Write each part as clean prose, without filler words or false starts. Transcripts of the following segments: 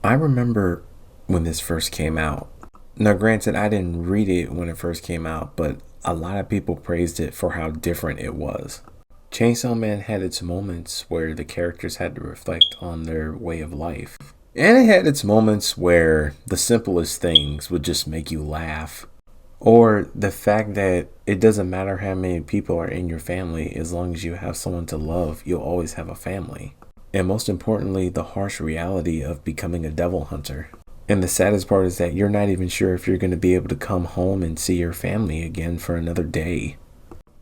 I remember when this first came out. Now, granted, I didn't read it when it first came out, but a lot of people praised it for how different it was. Chainsaw Man had its moments where the characters had to reflect on their way of life. And it had its moments where the simplest things would just make you laugh. Or the fact that it doesn't matter how many people are in your family, as long as you have someone to love, you'll always have a family. And most importantly, the harsh reality of becoming a devil hunter. And the saddest part is that you're not even sure if you're going to be able to come home and see your family again for another day.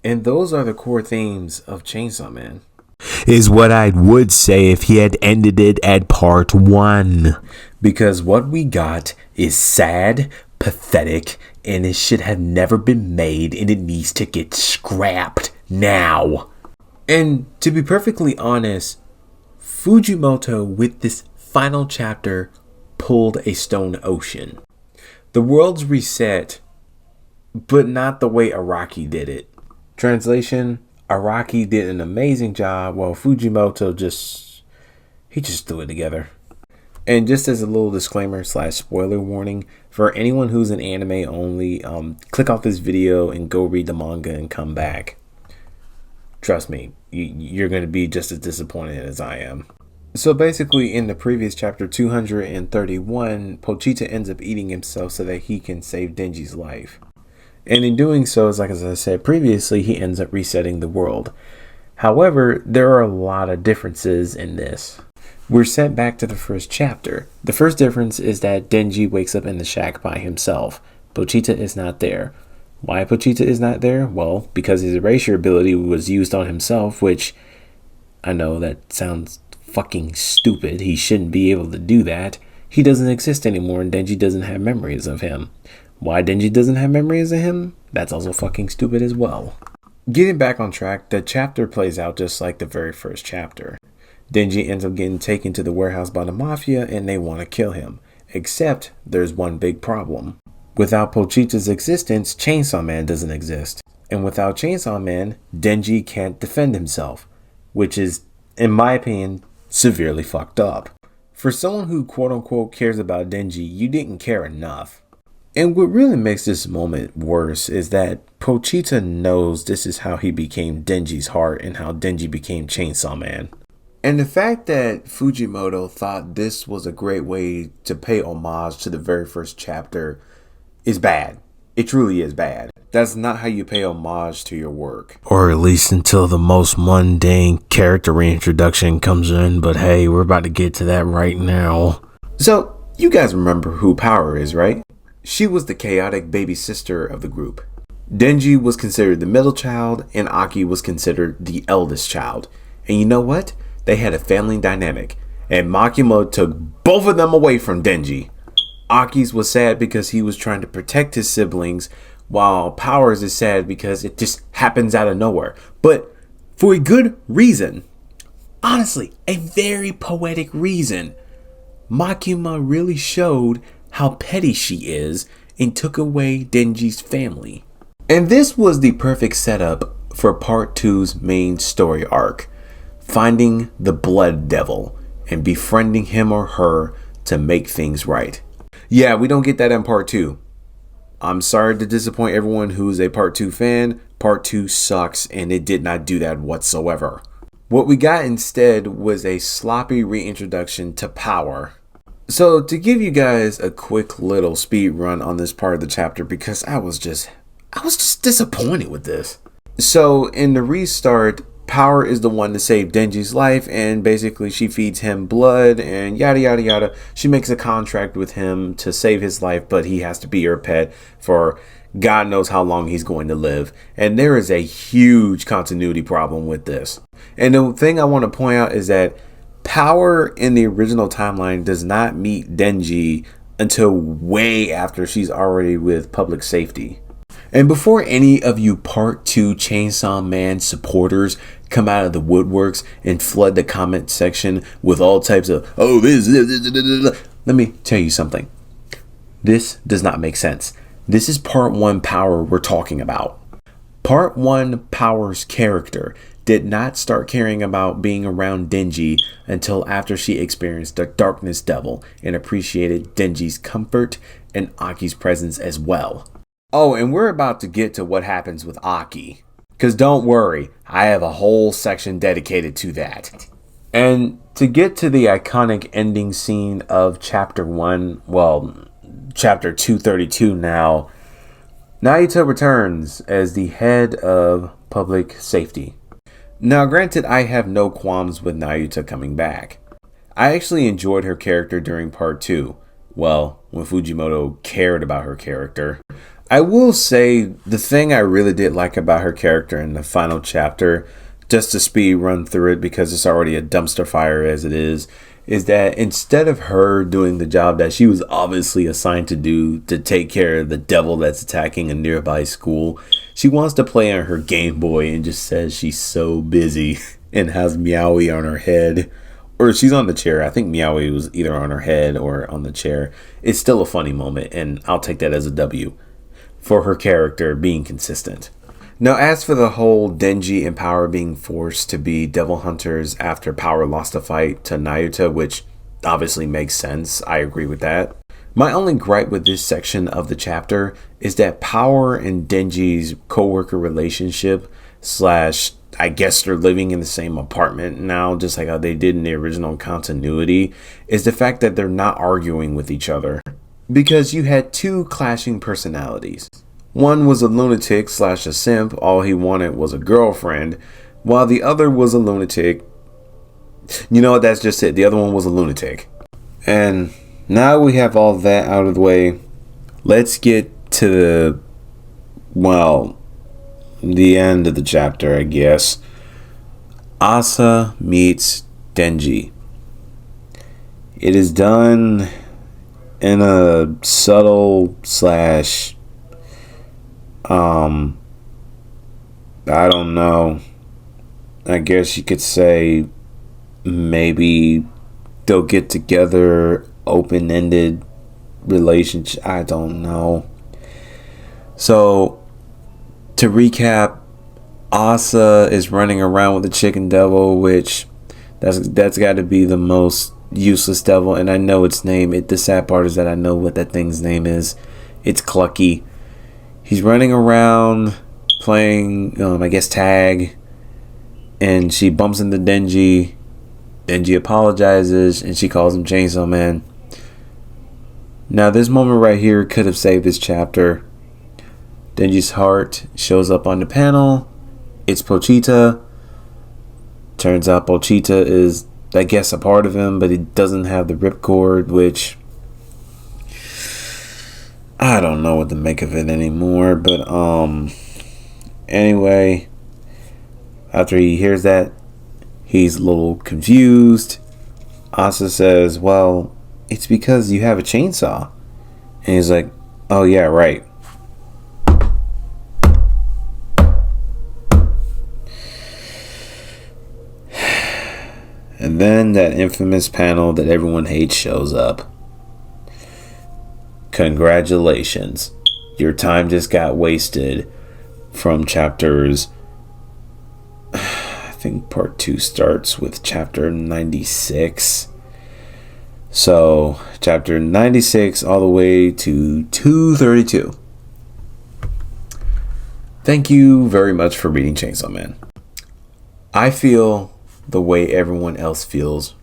And those are the core themes of Chainsaw Man. Is what I would say if he had ended it at part 1. Because what we got is sad, pathetic, and it should have never been made, and it needs to get scrapped now. And to be perfectly honest, Fujimoto with this final chapter pulled a stone ocean. The world's reset, but not the way Araki did it. Translation: Araki did an amazing job while Fujimoto just threw it together. And just as a little disclaimer / spoiler warning, for anyone who's an anime only, click off this video and go read the manga and come back. Trust me, you're going to be just as disappointed as I am. So basically, in the previous chapter 231, Pochita ends up eating himself so that he can save Denji's life. And in doing so, as I said previously, he ends up resetting the world. However, there are a lot of differences in this. We're sent back to the first chapter. The first difference is that Denji wakes up in the shack by himself. Pochita is not there. Why Pochita is not there? Well, because his erasure ability was used on himself, which I know that sounds fucking stupid. He shouldn't be able to do that. He doesn't exist anymore, and Denji doesn't have memories of him. Why Denji doesn't have memories of him? That's also fucking stupid as well. Getting back on track, the chapter plays out just like the very first chapter. Denji ends up getting taken to the warehouse by the mafia, and they want to kill him. Except there's one big problem. Without Pochita's existence, Chainsaw Man doesn't exist. And without Chainsaw Man, Denji can't defend himself, which is, in my opinion, severely fucked up. For someone who quote-unquote cares about Denji, you didn't care enough. And what really makes this moment worse is that Pochita knows this is how he became Denji's heart and how Denji became Chainsaw Man. And the fact that Fujimoto thought this was a great way to pay homage to the very first chapter is bad. It truly is bad. That's not how you pay homage to your work. Or at least until the most mundane character reintroduction comes in, but hey, we're about to get to that right now. So, you guys remember who Power is, right? She was the chaotic baby sister of the group. Denji was considered the middle child, and Aki was considered the eldest child. And you know what? They had a family dynamic, and Makima took both of them away from Denji. Aki's was sad because he was trying to protect his siblings, while Powers is sad because it just happens out of nowhere. But for a good reason. Honestly, a very poetic reason. Makima really showed how petty she is and took away Denji's family. And this was the perfect setup for part 2's main story arc. Finding the Blood Devil and befriending him or her to make things right. Yeah, we don't get that in part 2. I'm sorry to disappoint everyone who's a part 2 fan. Part 2 sucks and it did not do that whatsoever. What we got instead was a sloppy reintroduction to Power. So to give you guys a quick little speed run on this part of the chapter, because I was just disappointed with this. So in the restart, Power is the one to save Denji's life, and basically she feeds him blood and yada yada yada. She makes a contract with him to save his life, but he has to be her pet for God knows how long he's going to live. And there is a huge continuity problem with this. And the thing I want to point out is that Power in the original timeline does not meet Denji until way after she's already with public safety. And before any of you part 2 Chainsaw Man supporters come out of the woodworks and flood the comment section with all types of, oh, this, let me tell you something. This does not make sense. This is part 1 Power we're talking about. Part 1 Power's character did not start caring about being around Denji until after she experienced the Darkness Devil and appreciated Denji's comfort and Aki's presence as well. Oh, and we're about to get to what happens with Aki. Because don't worry, I have a whole section dedicated to that. And to get to the iconic ending scene of Chapter 1, well, Chapter 232 now, Nayuta returns as the head of public safety. Now, granted, I have no qualms with Nayuta coming back. I actually enjoyed her character during Part 2. Well, when Fujimoto cared about her character. I will say the thing I really did like about her character in the final chapter, just to speed run through it because it's already a dumpster fire as it is that instead of her doing the job that she was obviously assigned to do to take care of the devil that's attacking a nearby school, she wants to play on her Game Boy and just says she's so busy and has Meowie on her head. Or she's on the chair. I think Meowie was either on her head or on the chair. It's still a funny moment, and I'll take that as a W for her character being consistent. Now, as for the whole Denji and Power being forced to be devil hunters after Power lost a fight to Nayuta, which obviously makes sense. I agree with that. My only gripe with this section of the chapter is that Power and Denji's co-worker relationship / I guess they're living in the same apartment now, just like how they did in the original continuity, is the fact that they're not arguing with each other. Because you had two clashing personalities. One was a lunatic / a simp, all he wanted was a girlfriend, while the other was a lunatic. You know what, that's just it. The other one was a lunatic. And now we have all that out of the way. Let's get to the end of the chapter, I guess. Asa meets Denji. It is done in a subtle I don't know. I guess you could say maybe they'll get together, open-ended relationship. I don't know. So, to recap, Asa is running around with the chicken devil, which that's got to be the most useless devil. And I know its name. The sad part is that I know what that thing's name is. It's Clucky. He's running around playing, I guess, tag. And she bumps into Denji. Denji apologizes and she calls him Chainsaw Man. Now, this moment right here could have saved this chapter. Denji's heart shows up on the panel. It's Pochita. Turns out Pochita is, I guess, a part of him, but he doesn't have the ripcord, which I don't know what to make of it anymore. But anyway, after he hears that, he's a little confused. Asa says, well, it's because you have a chainsaw. And he's like, oh yeah, right. And then that infamous panel that everyone hates shows up. Congratulations. Your time just got wasted from chapters... I think part 2 starts with chapter 96. So, chapter 96 all the way to 232. Thank you very much for reading Chainsaw Man. I feel the way everyone else feels.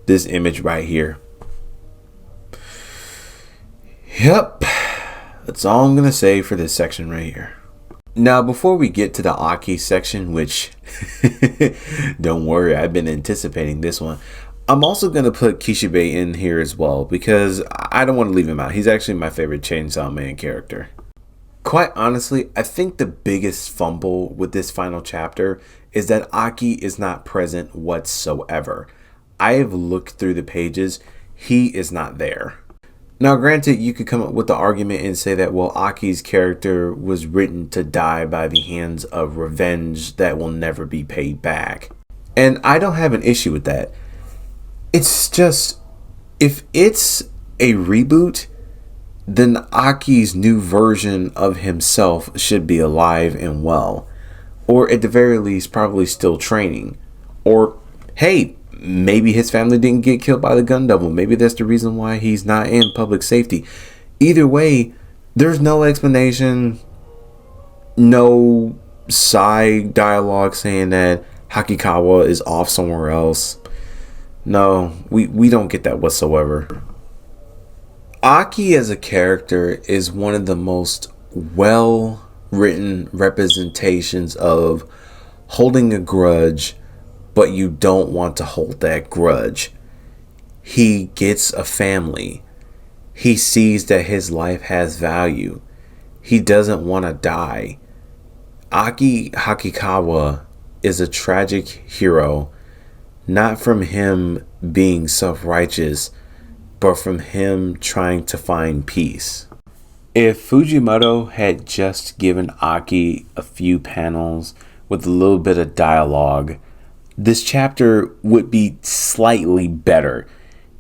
This image right here. Yep. That's all I'm going to say for this section right here. Now, before we get to the Aki section, which don't worry, I've been anticipating this one. I'm also going to put Kishibe in here as well because I don't want to leave him out. He's actually my favorite Chainsaw Man character. Quite honestly, I think the biggest fumble with this final chapter is that Aki is not present whatsoever. I have looked through the pages. He is not there. Now, granted, you could come up with the argument and say that, well, Aki's character was written to die by the hands of revenge that will never be paid back. And I don't have an issue with that. It's just, if it's a reboot, then Aki's new version of himself should be alive and well. Or at the very least, probably still training. Or, hey, maybe his family didn't get killed by the gun devil. Maybe that's the reason why he's not in public safety. Either way, there's no explanation, no side dialogue saying that Hakikawa is off somewhere else. No, we don't get that whatsoever. Aki as a character is one of the most well written representations of holding a grudge, but you don't want to hold that grudge. He gets a family. He sees that his life has value. He doesn't want to die. Aki Hakikawa is a tragic hero, not from him being self-righteous, but from him trying to find peace. If Fujimoto had just given Aki a few panels with a little bit of dialogue, this chapter would be slightly better.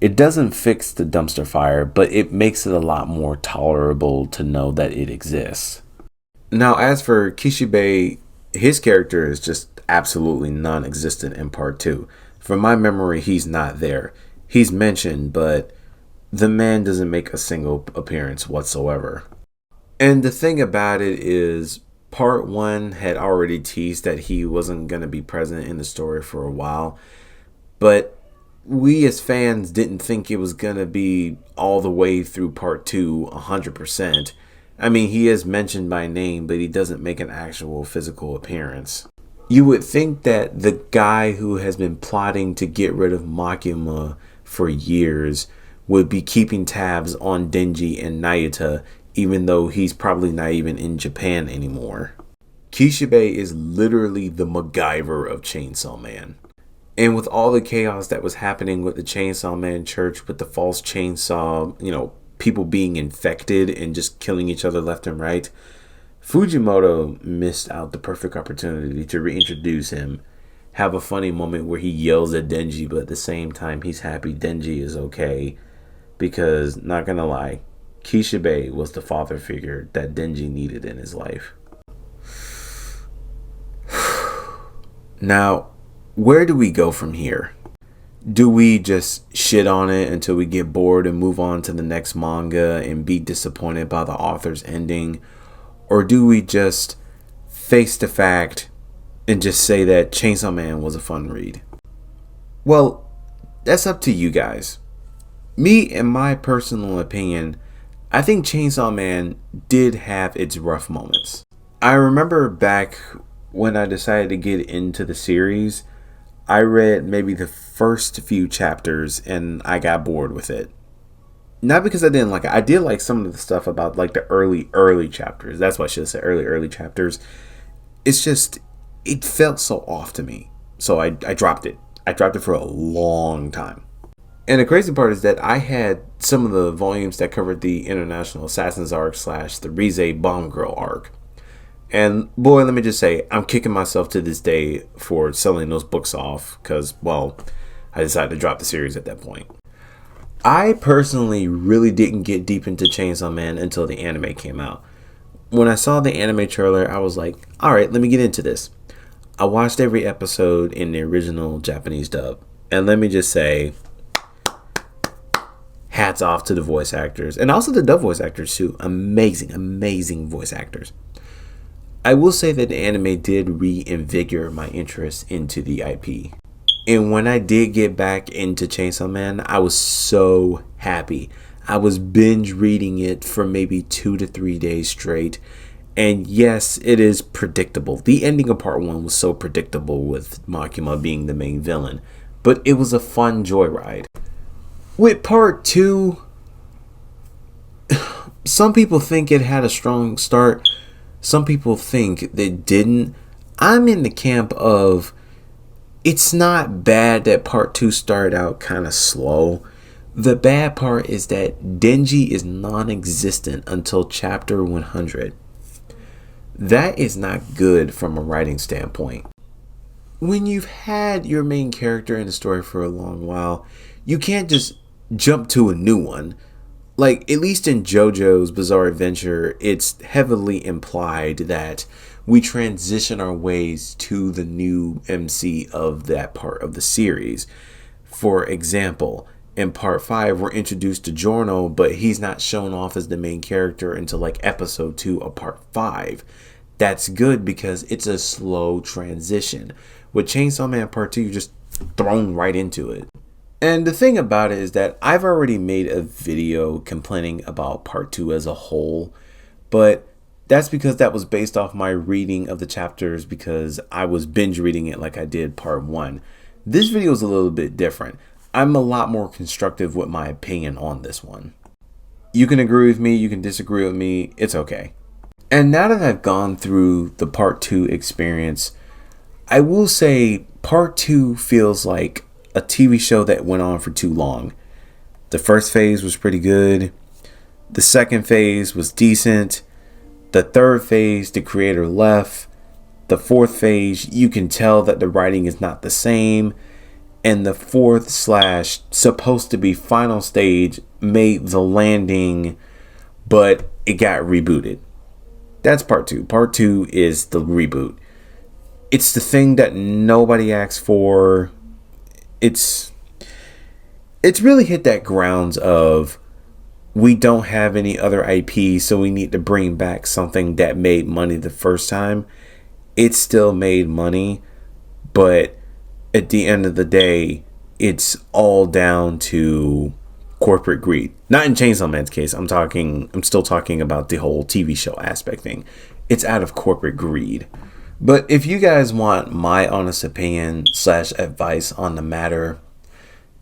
It doesn't fix the dumpster fire, but it makes it a lot more tolerable to know that it exists. Now, as for Kishibe, his character is just absolutely non-existent in part 2. From my memory, he's not there. He's mentioned, but the man doesn't make a single appearance whatsoever. And the thing about it is, part 1 had already teased that he wasn't going to be present in the story for a while, but we as fans didn't think it was going to be all the way through part 2 100%. I mean, he is mentioned by name, but he doesn't make an actual physical appearance. You would think that the guy who has been plotting to get rid of Makima for years would be keeping tabs on Denji and Nayuta, even though he's probably not even in Japan anymore. Kishibe is literally the MacGyver of Chainsaw Man. And with all the chaos that was happening with the Chainsaw Man church, with the false chainsaw, people being infected and just killing each other left and right, Fujimoto missed out the perfect opportunity to reintroduce him, have a funny moment where he yells at Denji, but at the same time he's happy Denji is okay, because, not gonna lie, Kishibe was the father figure that Denji needed in his life. Now, where do we go from here? Do we just shit on it until we get bored and move on to the next manga and be disappointed by the author's ending? Or do we just face the fact and just say that Chainsaw Man was a fun read? Well, that's up to you guys. Me, in my personal opinion, I think Chainsaw Man did have its rough moments. I remember back when I decided to get into the series, I read maybe the first few chapters and I got bored with it. Not because I didn't like it. I did like some of the stuff about like the early chapters. That's what I should say, early chapters. It's just, it felt so off to me. So I dropped it. I dropped it for a long time. And the crazy part is that I had some of the volumes that covered the International Assassins arc / the Rize Bomb Girl arc. And boy, let me just say, I'm kicking myself to this day for selling those books off because, well, I decided to drop the series at that point. I personally really didn't get deep into Chainsaw Man until the anime came out. When I saw the anime trailer, I was like, alright, let me get into this. I watched every episode in the original Japanese dub. And let me just say, hats off to the voice actors. And also the dub voice actors too. Amazing voice actors. I will say that the anime did reinvigorate my interest into the IP. And when I did get back into Chainsaw Man, I was so happy. I was binge reading it for maybe 2 to 3 days straight. And yes, it is predictable. The ending of part 1 was so predictable with Makima being the main villain. But it was a fun joyride. With part 2, some people think it had a strong start. Some people think that it didn't. I'm in the camp of, it's not bad that part 2 started out kind of slow. The bad part is that Denji is non-existent until chapter 100. That is not good from a writing standpoint. When you've had your main character in the story for a long while, you can't just jump to a new one. Like, at least in JoJo's Bizarre Adventure, it's heavily implied that we transition our ways to the new MC of that part of the series. For example, in part 5, we're introduced to Giorno, but he's not shown off as the main character until like episode 2 of part 5. That's good because it's a slow transition. With Chainsaw Man Part 2, you're just thrown right into it. And the thing about it is that I've already made a video complaining about Part 2 as a whole, but that's because that was based off my reading of the chapters because I was binge reading it like I did Part 1. This video is a little bit different. I'm a lot more constructive with my opinion on this one. You can agree with me, you can disagree with me, it's okay. And now that I've gone through the Part 2 experience, I will say Part 2 feels like a TV show that went on for too long. The first phase was pretty good. The second phase was decent. The third phase, the creator left. The fourth phase, you can tell that the writing is not the same. And the fourth / supposed to be final stage made the landing, but it got rebooted. That's Part 2. Part 2 is the reboot. It's the thing that nobody asked for. It's really hit that grounds of we don't have any other IP, so we need to bring back something that made money the first time. It still made money, but at the end of the day, it's all down to corporate greed. Not in Chainsaw Man's case. I'm still talking about the whole TV show aspect thing. It's out of corporate greed. But if you guys want my honest opinion / advice on the matter,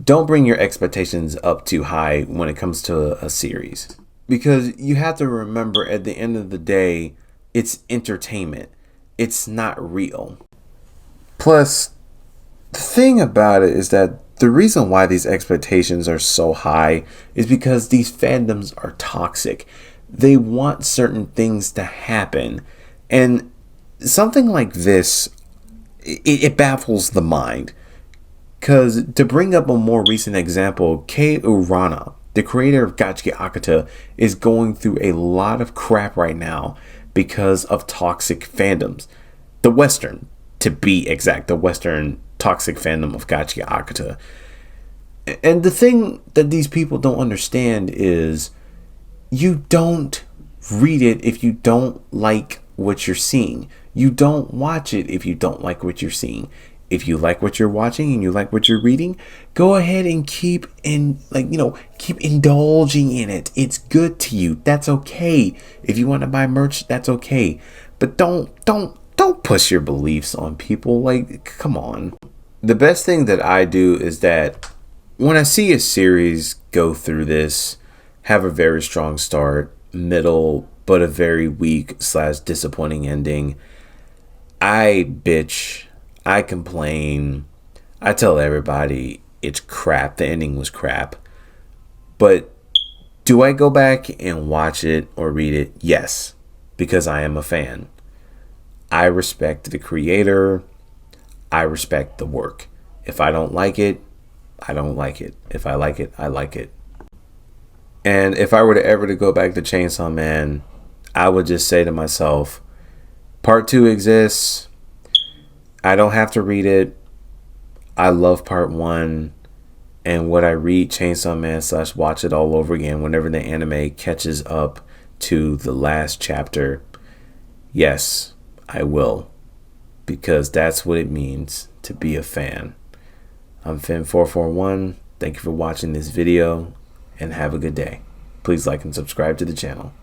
don't bring your expectations up too high when it comes to a series. Because you have to remember at the end of the day, it's entertainment. It's not real. Plus, the thing about it is that the reason why these expectations are so high is because these fandoms are toxic. They want certain things to happen. And something like this, it baffles the mind. Because to bring up a more recent example, Kei Urana, the creator of Gachiki Akata, is going through a lot of crap right now because of toxic fandoms. The Western, to be exact, the Western toxic fandom of Gachiki Akata. And the thing that these people don't understand is you don't read it if you don't like what you're seeing. You don't watch it if you don't like what you're seeing. If you like what you're watching and you like what you're reading, go ahead and keep indulging in it. It's good to you. That's okay. If you want to buy merch, that's okay. But don't push your beliefs on people. Like, come on. The best thing that I do is that when I see a series go through this, have a very strong start, middle, but a very weak / disappointing ending, I bitch, I complain, I tell everybody it's crap, the ending was crap. But do I go back and watch it or read it? Yes, because I am a fan. I respect the creator. I respect the work. If I don't like it, I don't like it. If I like it, I like it. And if I were to ever to go back to Chainsaw Man, I would just say to myself, Part 2 exists. I don't have to read it. I love Part 1. And would I read Chainsaw Man / watch it all over again whenever the anime catches up to the last chapter? Yes, I will. Because that's what it means to be a fan. I'm Finn441. Thank you for watching this video and have a good day. Please like and subscribe to the channel.